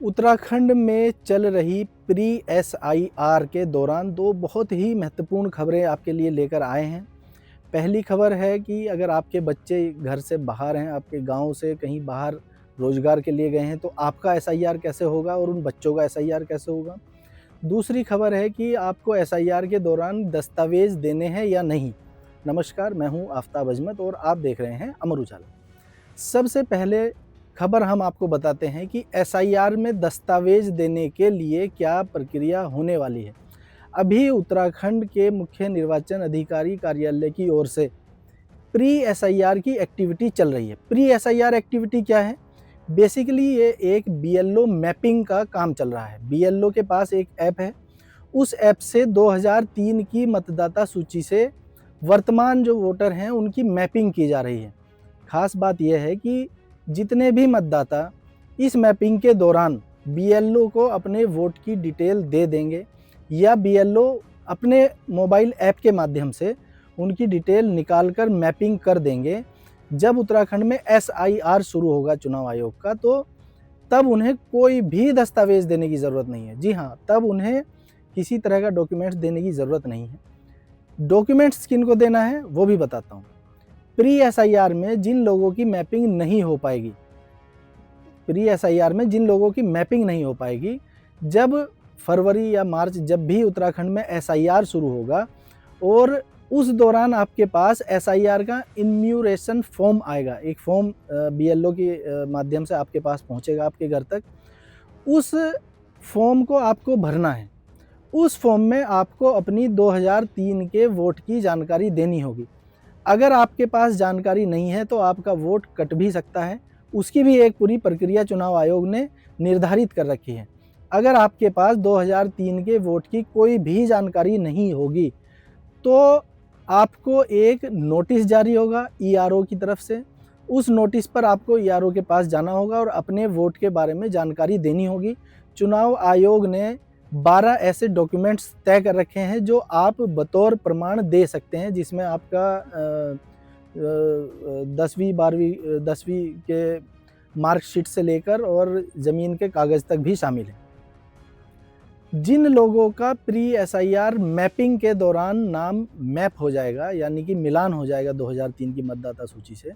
उत्तराखंड में चल रही प्री एसआईआर के दौरान दो बहुत ही महत्वपूर्ण खबरें आपके लिए लेकर आए हैं। पहली खबर है कि अगर आपके बच्चे घर से बाहर हैं, आपके गांव से कहीं बाहर रोजगार के लिए गए हैं, तो आपका एसआईआर कैसे होगा और उन बच्चों का एसआईआर कैसे होगा। दूसरी खबर है कि आपको एसआईआर के दौरान दस्तावेज देने हैं या नहीं। नमस्कार, मैं हूं आफ्ताब अजमत और आप देख रहे हैं अमर उजाला। सबसे पहले खबर हम आपको बताते हैं कि एसआईआर में दस्तावेज देने के लिए क्या प्रक्रिया होने वाली है। अभी उत्तराखंड के मुख्य निर्वाचन अधिकारी कार्यालय की ओर से प्री एसआईआर की एक्टिविटी चल रही है। प्री एसआईआर एक्टिविटी क्या है? बेसिकली ये एक बीएलओ मैपिंग का काम चल रहा है। बीएलओ के पास एक ऐप है, उस ऐप से 2003 की मतदाता सूची से वर्तमान जो वोटर हैं उनकी मैपिंग की जा रही है। खास बात यह है कि जितने भी मतदाता इस मैपिंग के दौरान बीएलओ को अपने वोट की डिटेल दे देंगे या बीएलओ अपने मोबाइल ऐप के माध्यम से उनकी डिटेल निकालकर मैपिंग कर देंगे, जब उत्तराखंड में एसआईआर शुरू होगा चुनाव आयोग का, तो तब उन्हें कोई भी दस्तावेज देने की ज़रूरत नहीं है। जी हाँ, तब उन्हें किसी तरह का डॉक्यूमेंट्स देने की ज़रूरत नहीं है। डॉक्यूमेंट्स किनको देना है वो भी बताता हूँ। प्री एसआईआर में जिन लोगों की मैपिंग नहीं हो पाएगी, जब फरवरी या मार्च जब भी उत्तराखंड में एसआईआर शुरू होगा और उस दौरान आपके पास एसआईआर का इन्यूमरेशन फॉर्म आएगा, एक फॉर्म बीएलओ के माध्यम से आपके पास पहुंचेगा आपके घर तक। उस फॉर्म को आपको भरना है। उस फॉर्म में आपको अपनी 2003 के वोट की जानकारी देनी होगी। अगर आपके पास जानकारी नहीं है तो आपका वोट कट भी सकता है। उसकी भी एक पूरी प्रक्रिया चुनाव आयोग ने निर्धारित कर रखी है। अगर आपके पास 2003 के वोट की कोई भी जानकारी नहीं होगी तो आपको एक नोटिस जारी होगा ईआरओ की तरफ से। उस नोटिस पर आपको ईआरओ के पास जाना होगा और अपने वोट के बारे में जानकारी देनी होगी। चुनाव आयोग ने 12 ऐसे डॉक्यूमेंट्स तय कर रखे हैं जो आप बतौर प्रमाण दे सकते हैं, जिसमें आपका 10वीं के मार्कशीट से लेकर और ज़मीन के कागज़ तक भी शामिल है। जिन लोगों का प्री एसआईआर मैपिंग के दौरान नाम मैप हो जाएगा, यानी कि मिलान हो जाएगा 2003 की मतदाता सूची से,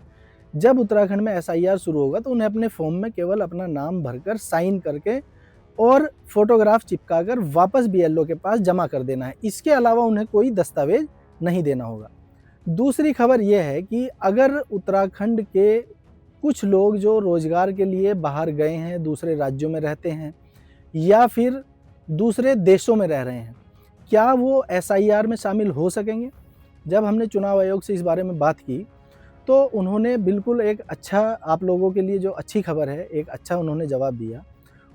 जब उत्तराखंड में एसआईआर शुरू होगा तो उन्हें अपने फॉर्म में केवल अपना नाम भरकर साइन करके और फोटोग्राफ चिपकाकर वापस बीएलओ के पास जमा कर देना है। इसके अलावा उन्हें कोई दस्तावेज नहीं देना होगा। दूसरी खबर यह है कि अगर उत्तराखंड के कुछ लोग जो रोजगार के लिए बाहर गए हैं, दूसरे राज्यों में रहते हैं या फिर दूसरे देशों में रह रहे हैं, क्या वो एसआईआर में शामिल हो सकेंगे? जब हमने चुनाव आयोग से इस बारे में बात की तो उन्होंने बिल्कुल एक अच्छा, आप लोगों के लिए जो अच्छी खबर है, एक अच्छा उन्होंने जवाब दिया।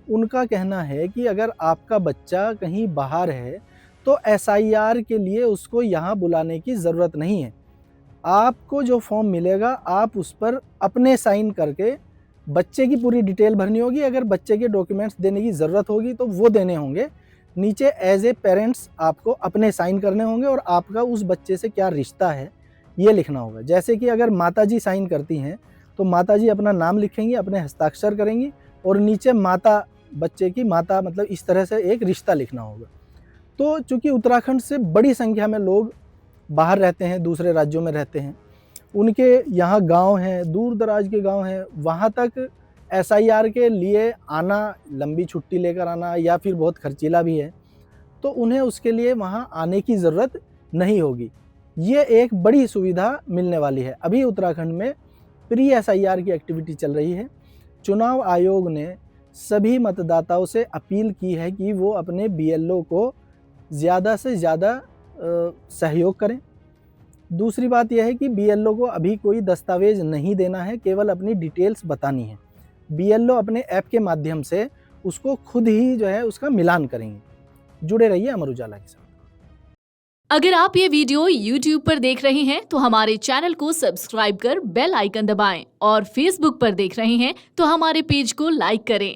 उनका कहना है कि अगर आपका बच्चा कहीं बाहर है तो एसआईआर के लिए उसको यहाँ बुलाने की ज़रूरत नहीं है। आपको जो फॉर्म मिलेगा आप उस पर अपने साइन करके बच्चे की पूरी डिटेल भरनी होगी। अगर बच्चे के डॉक्यूमेंट्स देने की ज़रूरत होगी तो वो देने होंगे। नीचे एज ए पेरेंट्स आपको अपने साइन करने होंगे और आपका उस बच्चे से क्या रिश्ता है ये लिखना होगा। जैसे कि अगर माताजी साइन करती हैं तो माताजी अपना नाम लिखेंगी, अपने हस्ताक्षर करेंगी और नीचे माता, बच्चे की माता, मतलब इस तरह से एक रिश्ता लिखना होगा। तो चूँकि उत्तराखंड से बड़ी संख्या में लोग बाहर रहते हैं, दूसरे राज्यों में रहते हैं, उनके यहाँ गांव हैं, दूर दराज के गांव हैं, वहाँ तक एसआईआर के लिए आना, लंबी छुट्टी लेकर आना या फिर बहुत खर्चीला भी है, तो उन्हें उसके लिए वहाँ आने की ज़रूरत नहीं होगी। ये एक बड़ी सुविधा मिलने वाली है। अभी उत्तराखंड में प्री एसआईआर की एक्टिविटी चल रही है। चुनाव आयोग ने सभी मतदाताओं से अपील की है कि वो अपने बीएलओ को ज़्यादा से ज़्यादा सहयोग करें। दूसरी बात यह है कि बीएलओ को अभी कोई दस्तावेज नहीं देना है, केवल अपनी डिटेल्स बतानी है। बीएलओ अपने ऐप के माध्यम से उसको खुद ही जो है उसका मिलान करेंगे। जुड़े रहिए अमर उजाला के साथ। अगर आप ये वीडियो YouTube पर देख रहे हैं तो हमारे चैनल को सब्सक्राइब कर बेल आइकन दबाएं और Facebook पर देख रहे हैं तो हमारे पेज को लाइक करें।